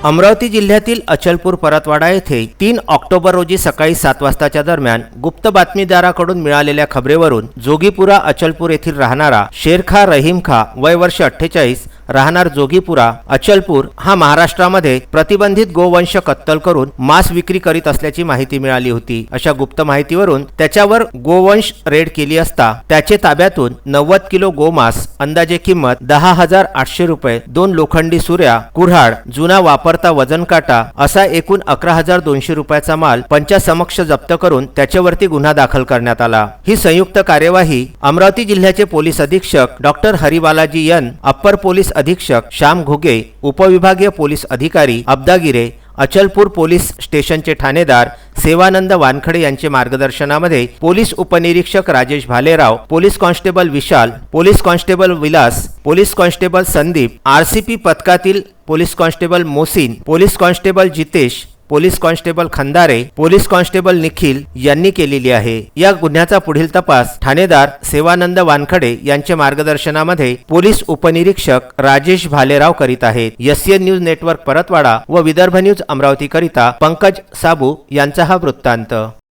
अमरावती जिल्ह्यातील अचलपूर परतवाडा येथे 3 ऑक्टोबर रोजी सकाळी 7 वाजताच्या दरम्यान गुप्त बातमीदाराकडून मिळालेल्या खबरेवरून जोगीपुरा अचलपूर येथील राहणारा शेरखा रहीम खा वय वर्ष 48 राहणार जोगीपुरा अचलपूर हा महाराष्ट्रामध्ये प्रतिबंधित गोवंश कत्तल करून मांस विक्री करीत असल्याची माहिती मिळाली होती। अशा गुप्त माहितीवरून त्याच्यावर गोवंश रेड केली असता त्याचे ताब्यातून 90 किलो गोमांस अंदाजे किंमत 10,800 रुपये, 2 लोखंडी सुऱ्या, कुऱ्हाड, जुना वापरता वजन काटा असा एकूण 11,200 रुपयाचा माल पंचासमक्ष जप्त करून त्याच्यावरती गुन्हा दाखल करण्यात आला। ही संयुक्त कार्यवाही अमरावती जिल्ह्याचे पोलीस अधीक्षक डॉक्टर हरिबालाजी एन, अप्पर पोलीस अधीक्षक श्याम घुगे, उपविभागीय पोलीस अधिकारी अब्दागिरे, अचलपूर पोलीस स्टेशनचे ठाणेदार सेवानंद वानखडे यांचे मार्गदर्शनामध्ये पोलीस उपनिरीक्षक Rajesh Bhalerao, police constable Vishal, police constable Vilas, police constable Sandeep, RCP पथकातील police constable Mohsin, police constable Jitesh, police constable Khandare, police constable Nikhil यांनी केलेली आहे। या गुन्ह्याचा पुढील तपास ठाणेदार सेवानंद वानखडे यांच्या मार्गदर्शनामध्ये पोलीस उपनिरीक्षक राजेश भालेराव करीत आहेत। एसएन न्यूज नेटवर्क परतवाडा व विदर्भ न्यूज अमरावती करिता पंकज साबू यांचा हा वृत्तांत।